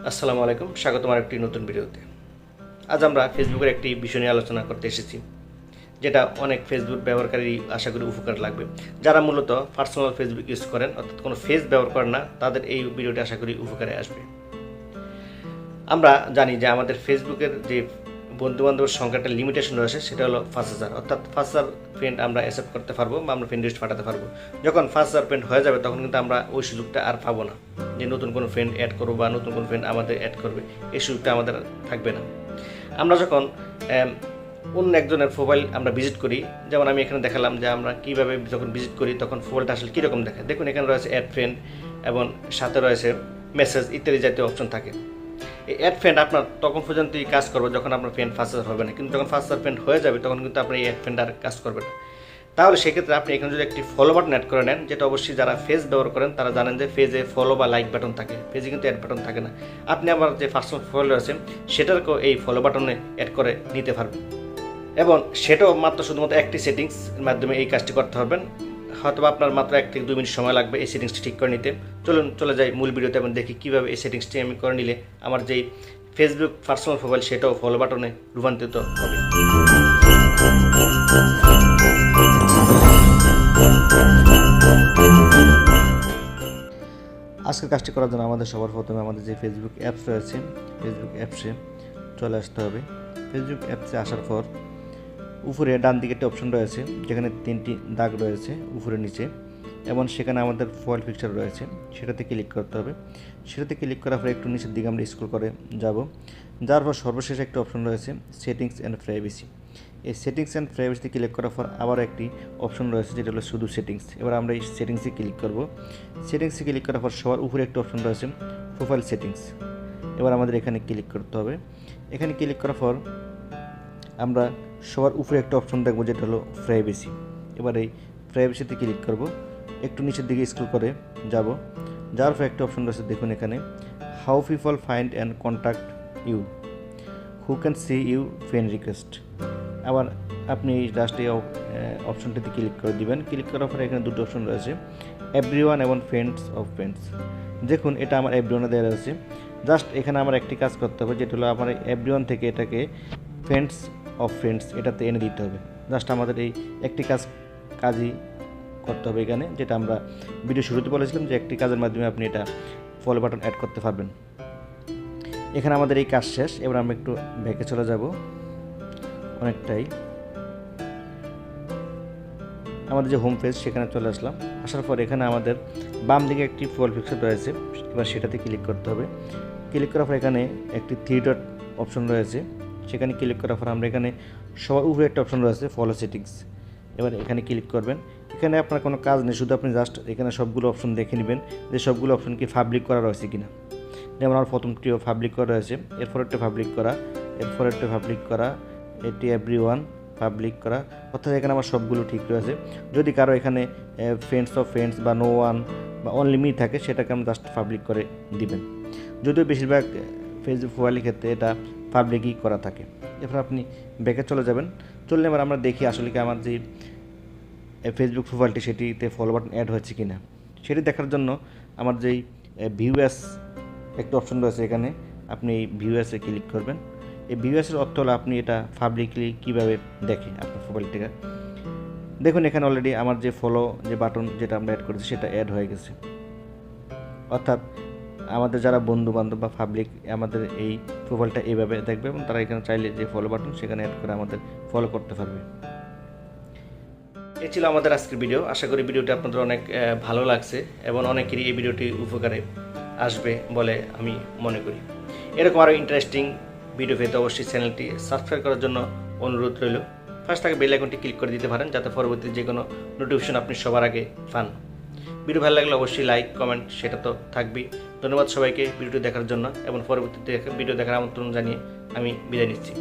আসসালামু আলাইকুম, স্বাগতম আরেকটি নতুন ভিডিওতে। আজ আমরা ফেসবুকের একটি বিষয় নিয়ে আলোচনা করতে এসেছি, যেটা অনেক ফেসবুক ব্যবহারকারী আশা করি উপকার লাগবে। যারা মূলত পার্সোনাল ফেসবুক ইউজ করেন, অর্থাৎ কোনো ফেস ব্যবহার করেন না, তাদের এই ভিডিওটি আশা করি উপকারে আসবে। আমরা জানি যে আমাদের ফেসবুকের যে বন্ধুবান্ধবের সংখ্যাটা লিমিটেশন রয়েছে, সেটা হলো 5,000, অর্থাৎ 5,000 ফ্রেন্ড আমরা অ্যাকসেপ্ট করতে পারবো বা আমরা ফ্রেন্ড লিস্ট পাঠাতে পারবো। যখন 5,000 ফ্রেন্ড হয়ে যাবে, তখন কিন্তু আমরা ওই সুযোগটা আর পাবো না যে নতুন কোনো ফ্রেন্ড অ্যাড করবো বা নতুন কোনো ফ্রেন্ড আমাদের অ্যাড করবে, এই সুযোগটা আমাদের থাকবে না। আমরা যখন অন্য একজনের প্রোফাইল আমরা ভিজিট করি, যেমন আমি এখানে দেখালাম যে আমরা কীভাবে যখন ভিজিট করি তখন প্রোফাইলটা আসলে কীরকম দেখায়। দেখুন, এখানে রয়েছে অ্যাড ফ্রেন্ড এবং সাথে রয়েছে মেসেজ ইত্যাদি জাতীয় অপশন থাকে। এই অ্যাড ফ্রেন্ড আপনার তখন পর্যন্তই কাজ করবে যখন আপনার ফ্রেন্ড 5,000 হবে না, কিন্তু যখন 5,000 ফ্রেন্ড হয়ে যাবে তখন কিন্তু আপনার এই অ্যাড ফ্রেন্ড আর কাজ করবে না। তাহলে সেক্ষেত্রে আপনি এখানে যদি একটি ফলো বাটন অ্যাড করে নেন, যেটা অবশ্যই যারা ফেস ব্যবহার করেন তারা জানেন যে ফেজে ফলো বা লাইক বাটন থাকে, ফেজে কিন্তু অ্যাড বাটন থাকে না। আপনি আমার যে পার্সোনাল প্রোফাইল রয়েছে সেটাকেও এই ফলো বাটনে অ্যাড করে নিতে পারবেন, এবং সেটাও মাত্র শুধুমাত্র একটি সেটিংসের মাধ্যমে এই কাজটি করতে পারবেন। হয়তো আপনার মাত্র 1 থেকে 2 মিনিট সময় লাগবে এই সেটিংসটি ঠিক করে নিতে। চলে যাই মূল ভিডিওতে এবং দেখি কীভাবে এই সেটিংসটি আমি করে নিলে আমার যেই ফেসবুক পার্সোনাল প্রোফাইল সেটাও ফলো বাটনে রূপান্তরিত হবে। আজকের কাজটি করার জন্য আমাদের সবার প্রথমে আমাদের যে ফেসবুক অ্যাপস রয়েছে, ফেসবুক অ্যাপসে চলে আসতে হবে। ফেসবুক অ্যাপসে আসার পর উপরে ডান দিকে একটি অপশন রয়েছে, যেখানে 3টি দাগ রয়েছে উপরে নিচে, এবং সেখানে আমাদের প্রোফাইল পিকচার রয়েছে, সেটাতে ক্লিক করতে হবে। সেটাতে ক্লিক করার পর একটু নিচের দিকে আমরা স্ক্রল করে যাওয়ার পর সর্বশেষ একটা অপশন রয়েছে সেটিংস অ্যান্ড প্রাইভেসি। এই সেটিংস অ্যান্ড প্রাইভেসিতে ক্লিক করার পর আবার একটি অপশন রয়েছে, যেটা হলো শুধু সেটিংস। এবার আমরা এই সেটিংসে ক্লিক করব। সেটিংসে ক্লিক করার পর সবার উপরে একটা অপশন রয়েছে প্রোফাইল সেটিংস। এবার আমাদের এখানে ক্লিক করতে হবে। এখানে ক্লিক করার পর আমরা সবার উপরে একটা অপশন দেখব, যেটা হলো প্রাইভেসি। এবার এই প্রাইভেসিতে ক্লিক করব, একটু নিচের দিকে স্ক্রল করে যাওয়ার পর একটা অপশন রয়েছে, দেখুন এখানে how people find and contact you, who can see you friend request. আবার আপনি জাস্ট এই অপশনটিতে ক্লিক করে দিবেন। ক্লিক করার পরে এখানে দুটো অপশন রয়েছে, এভরিওয়ান এবং ফ্রেন্ডস অফ ফ্রেন্ডস। দেখুন, এটা আমার এভরিওয়ানে দেওয়া রয়েছে। জাস্ট এখানে আমার একটি কাজ করতে হবে, যেটা হলো আমার এভরিওয়ান থেকে এটাকে ফ্রেন্ডস অফ ফ্রেন্ডস এটাতে এনে দিতে হবে। জাস্ট আমাদের এই একটি কাজই করতে হবে এখানে, যেটা আমরা ভিডিও শুরুতে বলেছিলাম যে একটি কাজের মাধ্যমে আপনি এটা ফলো বাটন অ্যাড করতে পারবেন। এখানে আমাদের এই কাজ শেষ। এবার আমরা একটু ব্যাকে চলে যাব, অনেকটাই আমাদের যে হোম পেজ সেখানে চলে আসলাম। আসার পর এখানে আমাদের বাম দিকে একটি প্রোফাইল পিকচার রয়েছে, এবার সেটাতে ক্লিক করতে হবে। ক্লিক করার পর এখানে একটি 3 ডট অপশন রয়েছে, সেখানে ক্লিক করার পর আমরা এখানে সবার উপরে একটা অপশন রয়েছে ফলো সেটিংস। এবার এখানে ক্লিক করবেন। এখানে আপনার কোনো কাজ নেই, শুধু আপনি জাস্ট এখানে সবগুলো অপশন দেখে নেবেন যে সবগুলো অপশন কি পাবলিক করা রয়েছে কিনা। যেমন আমার প্রথমটিও পাবলিক করা রয়েছে, এরপর একটা পাবলিক করা, এরপর একটা পাবলিক করা, এটি এভরিওয়ান পাবলিক করা, অর্থাৎ এখানে আমার সবগুলো ঠিক রয়েছে। যদি কারো এখানে ফ্রেন্ডস অফ ফ্রেন্ডস বা নো ওয়ান বা অনলি মি থাকে, সেটাকে আমি জাস্ট পাবলিক করে দিবেন। যদিও বেশিরভাগ ফেসবুক প্রোফাইলের ক্ষেত্রে এটা পাবলিকই করা থাকে। এরপর আপনি ব্যাকে চলে যাবেন। চললে এবার আমরা দেখি আসলে কি আমার যে ফেসবুক প্রোফাইলটি সেটিতে ফলো বাটন অ্যাড হয়েছে কি না। সেটি দেখার জন্য আমার যেই ভিউয়ার্স একটা অপশন রয়েছে, এখানে আপনি এই ভিউয়ার্সে ক্লিক করবেন। এই ভিউয়ার্সের অর্থ হলো আপনি এটা পাবলিকলি কীভাবে দেখে আপনার প্রোফাইলটিকে। দেখুন, এখানে অলরেডি আমার যে ফলো যে বাটন যেটা আমরা অ্যাড করেছি সেটা অ্যাড হয়ে গেছে। অর্থাৎ আমাদের যারা বন্ধু বান্ধব বা পাবলিক আমাদের এই প্রোফাইলটা এইভাবে দেখবে, এবং তারা এখানে চাইলে যে ফলো বাটন সেখানে অ্যাড করে আমাদের ফলো করতে পারবে। এই ছিল আমাদের আজকের ভিডিও। আশা করি ভিডিওটি আপনাদের অনেক ভালো লাগছে এবং অনেকেরই এই ভিডিওটি উপকারে আসবে বলে আমি মনে করি। এরকম আরও ইন্টারেস্টিং ভিডিও পেতে অবশ্যই চ্যানেলটি সাবস্ক্রাইব করার জন্য অনুরোধ রইল। ফার্স্ট থেকে বেল আইকনটি ক্লিক করে দিতে পারেন, যাতে পরবর্তী যে কোনো নোটিফিকেশন আপনি সবার আগে পান। ভিডিও ভালো লাগলে অবশ্যই লাইক কমেন্ট সেটা তো থাকবেই। ধন্যবাদ সবাইকে ভিডিওটি দেখার জন্য, এবং পরবর্তীতে ভিডিও দেখার আমন্ত্রণ জানিয়ে আমি বিদায় নিচ্ছি।